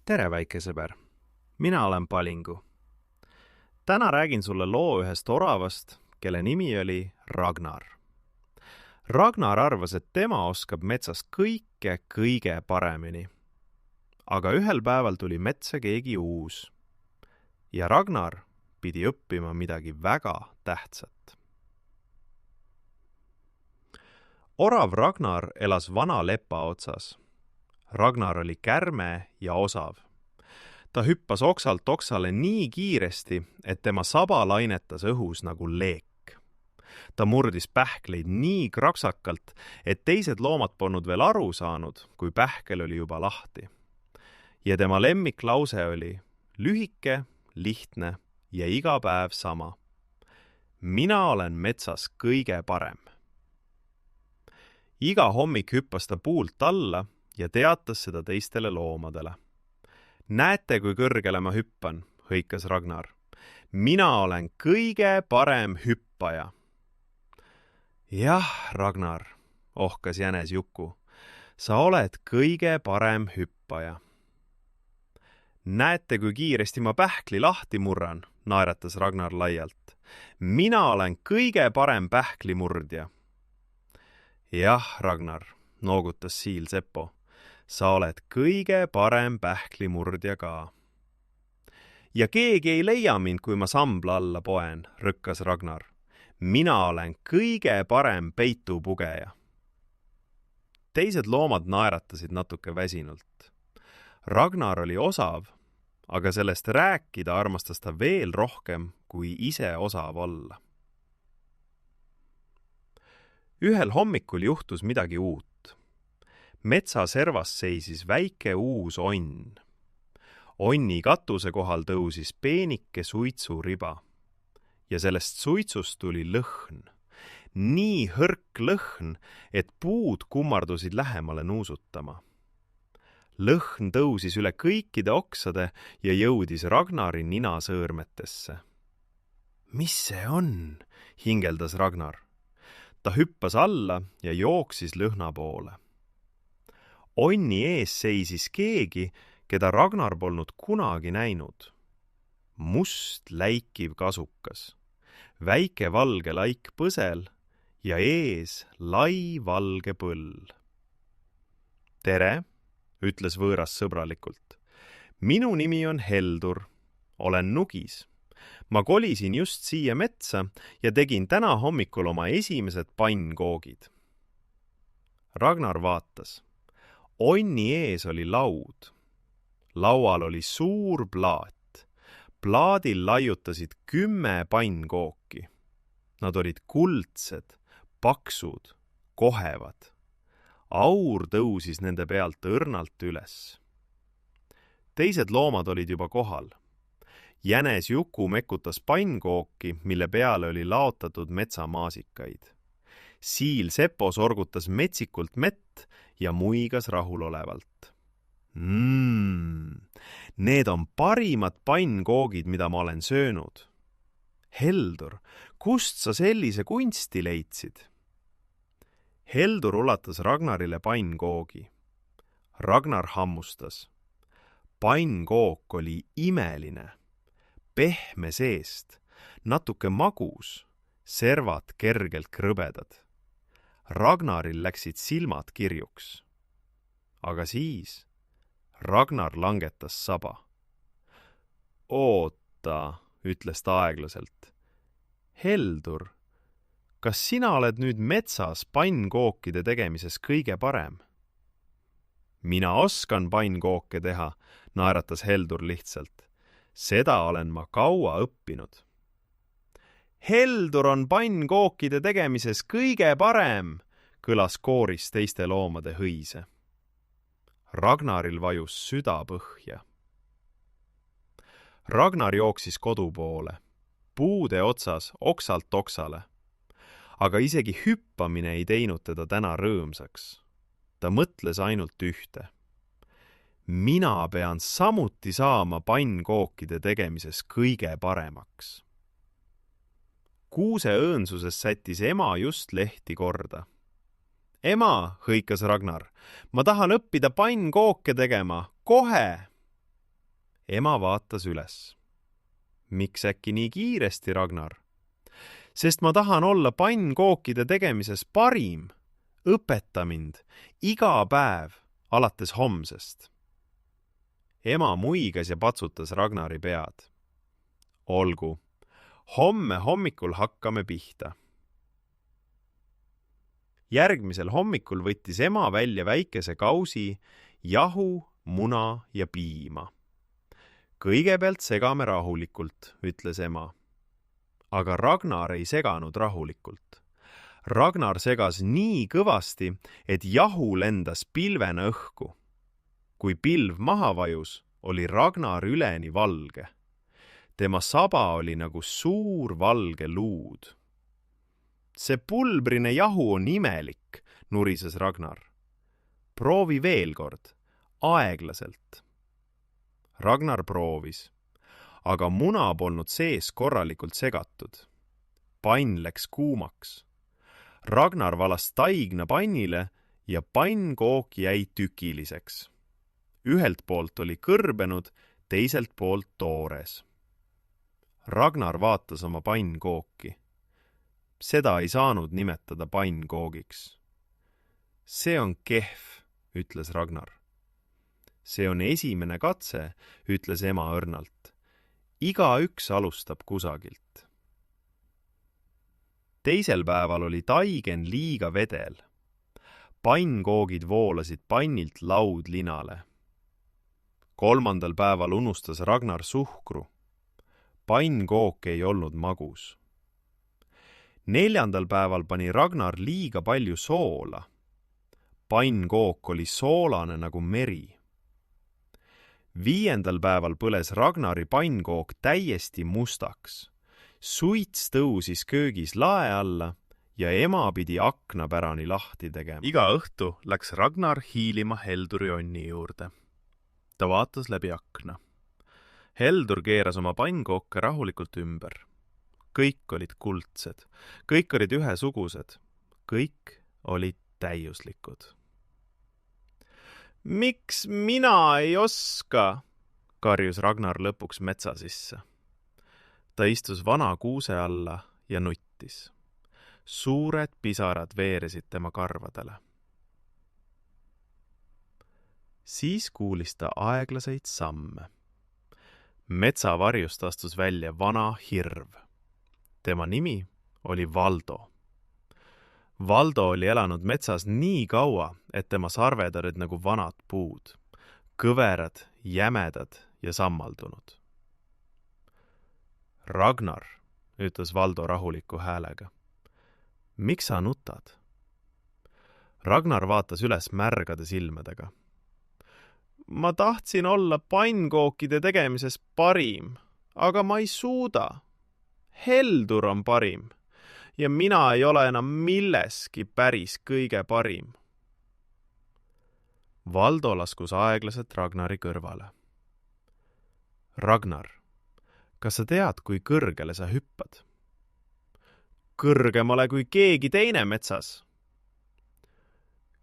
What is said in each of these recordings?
Tere, väike sõber! Mina olen Palingu. Täna räägin sulle loo ühest oravast, kelle nimi oli Ragnar. Ragnar arvas, et tema oskab metsas kõige paremini. Aga ühel päeval tuli metsa keegi uus. Ja Ragnar pidi õppima midagi väga tähtsat. Orav Ragnar elas vana lepa otsas. Ragnar oli kärme ja osav. Ta hüppas oksalt oksale nii kiiresti, et tema saba lainetas õhus nagu leek. Ta murdis pähkleid nii kraksakalt, et teised loomad polnud veel aru saanud, kui pähkel oli juba lahti. Ja tema lemmiklause oli lühike, lihtne ja iga päev sama. Mina olen metsas kõige parem. Iga hommik hüppas ta puult alla ja teatas seda teistele loomadele. Näete, kui kõrgele ma hüppan, hõikas Ragnar. Mina olen kõige parem hüppaja. Jah, Ragnar, ohkas jänes Juku. Sa oled kõige parem hüppaja. Näete, kui kiiresti ma pähkli lahti murran, naeratas Ragnar laialt. Mina olen kõige parem pähklimurdja. Jah, Ragnar, noogutas Siil Sepo. Sa oled kõige parem pähklimurdja ka. Ja keegi ei leia mind, kui ma sambla alla poen, rõkkas Ragnar. Mina olen kõige parem peitupugeja. Teised loomad naeratasid natuke väsinult. Ragnar oli osav, aga sellest rääkida armastas ta veel rohkem, kui ise osav olla. Ühel hommikul juhtus midagi uut. Metsa servas seisis väike uus onn. Onni katuse kohal tõusis peenike suitsuriba. Ja sellest suitsust tuli lõhn. Nii hõrk lõhn, et puud kummardusid lähemale nuusutama. Lõhn tõusis üle kõikide oksade ja jõudis Ragnari nina sõõrmetesse. Mis see on? Hingeldas Ragnar. Ta hüppas alla ja jooksis lõhna poole. Onni ees seisis keegi, keda Ragnar polnud kunagi näinud. Must läikiv kasukas, väike valge laik põsel ja ees lai valge põll. Tere, ütles võõras sõbralikult. Minu nimi on Heldur, olen Nugis. Ma kolisin just siia metsa ja tegin täna hommikul oma esimesed pannkoogid. Ragnar vaatas. Onni ees oli laud. Laual oli suur plaat. Plaadil laiutasid 10 pannkooki. Nad olid kuldsed, paksud, kohevad. Aur tõusis nende pealt õrnalt üles. Teised loomad olid juba kohal. Jänes Juku mekutas pannkooki, mille peale oli laotatud metsamaasikaid. Siil Sepo sorgutas metsikult mett ja muigas rahulolevalt. Need on parimad pannkoogid, mida ma olen söönud. Heldur, kust sa sellise kunsti leidsid? Heldur ulatas Ragnarile pannkoogi. Ragnar hammustas. Pannkook oli imeline. Pehme seest, natuke magus, servad kergelt krõbedad. Ragnaril läksid silmad kirjuks. Aga siis Ragnar langetas saba. Oota, ütles ta aeglaselt. Heldur, kas sina oled nüüd metsas pannkookide tegemises kõige parem? Mina oskan pannkooke teha, naeratas Heldur lihtsalt. Seda olen ma kaua õppinud. Heldur on pannkookide tegemises kõige parem, kõlas kooris teiste loomade hõise. Ragnaril vajus süda põhja. Ragnar jooksis kodu poole, puude otsas oksalt oksale. Aga isegi hüppamine ei teinud teda täna rõõmsaks. Ta mõtles ainult ühte. Mina pean samuti saama pannkookide tegemises kõige paremaks. Kuuse õõnsuses sättis ema just lehti korda. Ema, hõikas Ragnar, ma tahan õppida pannkooke tegema, kohe! Ema vaatas üles. Miks äkki nii kiiresti, Ragnar? Sest ma tahan olla pannkookide tegemises parim. Õpeta mind iga päev alates homsest. Ema muigas ja patsutas Ragnari pead. Olgu, homme hommikul hakkame pihta. Järgmisel hommikul võttis ema välja väikese kausi, jahu, muna ja piima. Kõigepealt segame rahulikult, ütles ema. Aga Ragnar ei seganud rahulikult. Ragnar segas nii kõvasti, et jahu lendas pilvena õhku. Kui pilv maha vajus, oli Ragnar üleni valge. Tema saba oli nagu suur valge luud. See pulbrine jahu on imelik, nurises Ragnar. Proovi veel kord, aeglaselt. Ragnar proovis, aga muna polnud sees korralikult segatud. Pann läks kuumaks. Ragnar valas taigna pannile ja pannkook jäi tükiliseks. Ühelt poolt oli kõrbenud, teiselt poolt toores. Ragnar vaatas oma pannkooki. Seda ei saanud nimetada pannkoogiks. See on kehv, ütles Ragnar. See on esimene katse, ütles ema õrnalt. Igaüks alustab kusagilt. Teisel päeval oli taigen liiga vedel. Pannkoogid voolasid pannilt laudlinale. Kolmandal päeval unustas Ragnar suhkru. Pannkook ei olnud magus. Neljandal päeval pani Ragnar liiga palju soola. Pannkook oli soolane nagu meri. Viiendal päeval põles Ragnari pannkook täiesti mustaks. Suits tõusis köögis lae alla ja ema pidi aknapärani lahti tegema. Iga õhtu läks Ragnar hiilima Helduri onni juurde. Ta vaatas läbi akna. Heldur keeras oma pannkooke rahulikult ümber. Kõik olid kuldsed, kõik olid ühesugused, kõik olid täiuslikud. Miks mina ei oska? Karjus Ragnar lõpuks metsa sisse. Ta istus vana kuuse alla ja nuttis. Suured pisarad veeresid tema karvadele. Siis kuulis ta aeglaseid samme. Metsavarjust astus välja vana hirv. Tema nimi oli Valdo. Valdo oli elanud metsas nii kaua, et tema sarved olid nagu vanad puud. Kõverad, jämedad ja sammaldunud. Ragnar, ütles Valdo rahuliku häälega. Miks sa nutad? Ragnar vaatas üles märgade silmadega. Ma tahtsin olla pannkookide tegemises parim, aga ma ei suuda. Heldur on parim ja mina ei ole enam milleski päris kõige parim. Valdo laskus aeglaselt Ragnari kõrvale. Ragnar, kas sa tead, kui kõrgele sa hüppad? Kõrgemale kui keegi teine metsas.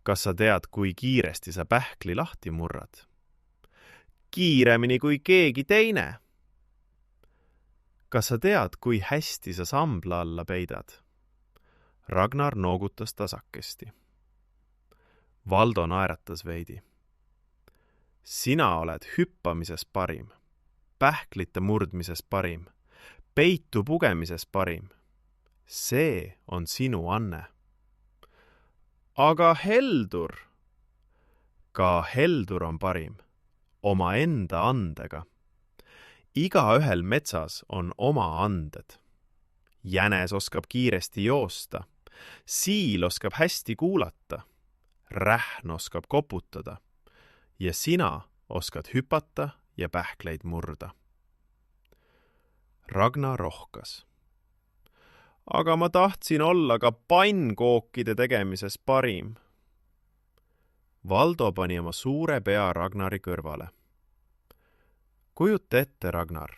Kas sa tead, kui kiiresti sa pähkli lahti murrad? Kiiremini kui keegi teine. Kas sa tead, kui hästi sa sambla alla peidad? Ragnar noogutas tasakesti. Valdo naeratas veidi. Sina oled hüppamises parim, pähklite murdmises parim, peitu pugemises parim. See on sinu anne. Aga Heldur? Ka Heldur on parim, oma enda andega. Igaühel metsas on oma anded. Jänes oskab kiiresti joosta, siil oskab hästi kuulata, rähn oskab koputada ja sina oskad hüpata ja pähkleid murda. Ragnar rohkas. Aga ma tahtsin olla ka pannkookide tegemises parim. Valdo pani oma suure pea Ragnari kõrvale. Kujuta ette, Ragnar,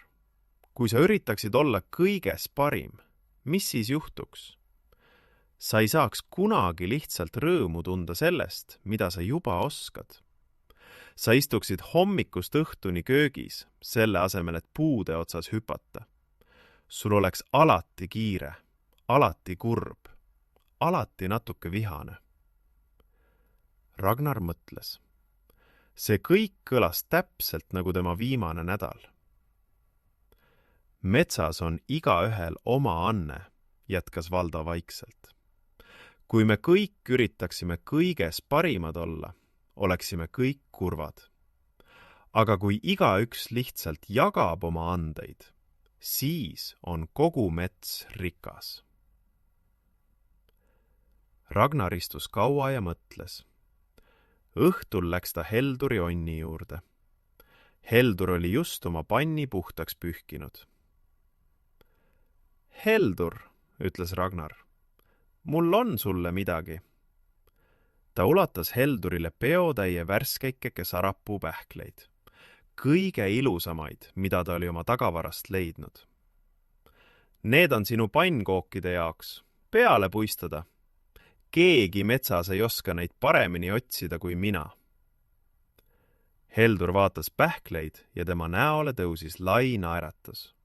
kui sa üritaksid olla kõiges parim, mis siis juhtuks? Sa ei saaks kunagi lihtsalt rõõmu tunda sellest, mida sa juba oskad. Sa istuksid hommikust õhtuni köögis, selle asemel, et puude otsas hüpata. Sul oleks alati kiire, alati kurb, alati natuke vihane. Ragnar mõtles. See kõik kõlas täpselt nagu tema viimane nädal. Metsas on igaühel oma anne, jätkas Valdo vaikselt. Kui me kõik üritaksime kõiges parimad olla, oleksime kõik kurvad. Aga kui igaüks lihtsalt jagab oma andeid, siis on kogu mets rikas. Ragnar istus kaua ja mõtles. Õhtul läks ta Helduri onni juurde. Heldur oli just oma panni puhtaks pühkinud. Heldur, ütles Ragnar, mul on sulle midagi. Ta ulatas Heldurile peotäie värskeikeke sarapuu pähkleid, kõige ilusamaid, mida ta oli oma tagavarast leidnud. Need on sinu pannkookide jaoks, peale puistada. Keegi metsas ei oska neid paremini otsida kui mina. Heldur vaatas pähkleid ja tema näole tõusis lai naeratus.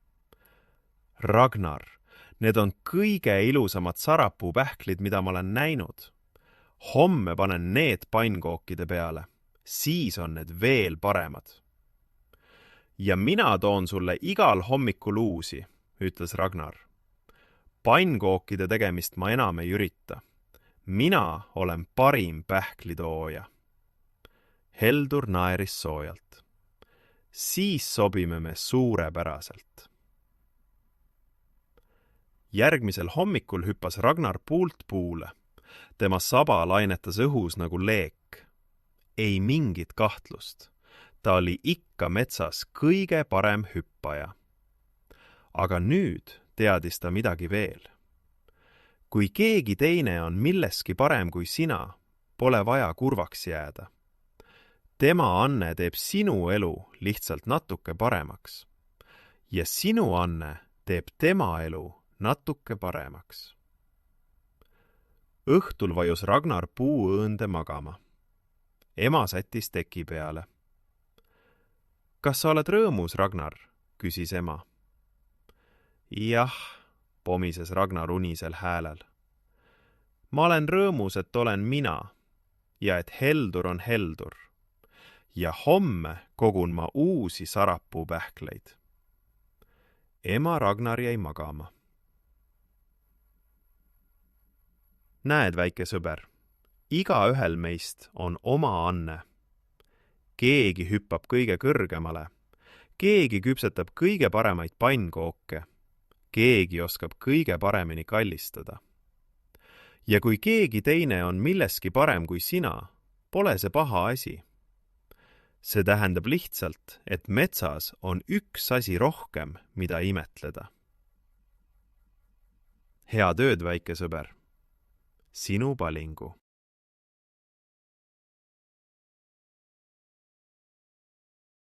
Ragnar, need on kõige ilusamad sarapuu pähklid, mida ma olen näinud. Homme panen need pannkookide peale, siis on need veel paremad. Ja mina toon sulle igal hommikul uusi, ütles Ragnar. Pannkookide tegemist ma enam ei ürita. Mina olen parim pähklitooja. Heldur naeris soojalt. Siis sobime me suurepäraselt. Järgmisel hommikul hüppas Ragnar puult puule. Tema saba lainetas õhus nagu leek. Ei mingit kahtlust. Ta oli ikka metsas kõige parem hüppaja. Aga nüüd teadis ta midagi veel. Kui keegi teine on milleski parem kui sina, pole vaja kurvaks jääda. Tema anne teeb sinu elu lihtsalt natuke paremaks. Ja sinu anne teeb tema elu natuke paremaks. Õhtul vajus Ragnar puuõõnde magama. Ema sättis teki peale. Kas sa oled rõõmus, Ragnar? Küsis ema. Jah, pomises Ragnar unisel häälel. Ma olen rõõmus, et olen mina ja et Heldur on Heldur. Ja homme kogun ma uusi sarapuu pähkleid. Ema Ragnar jäi magama. Näed, väike sõber, igaühel meist on oma anne. Keegi hüppab kõige kõrgemale, keegi küpsetab kõige paremaid pannkooke, keegi oskab kõige paremini kallistada. Ja kui keegi teine on milleski parem kui sina, pole see paha asi. See tähendab lihtsalt, et metsas on üks asi rohkem, mida imetleda. Head ööd, väike sõber. Sinu Palingu.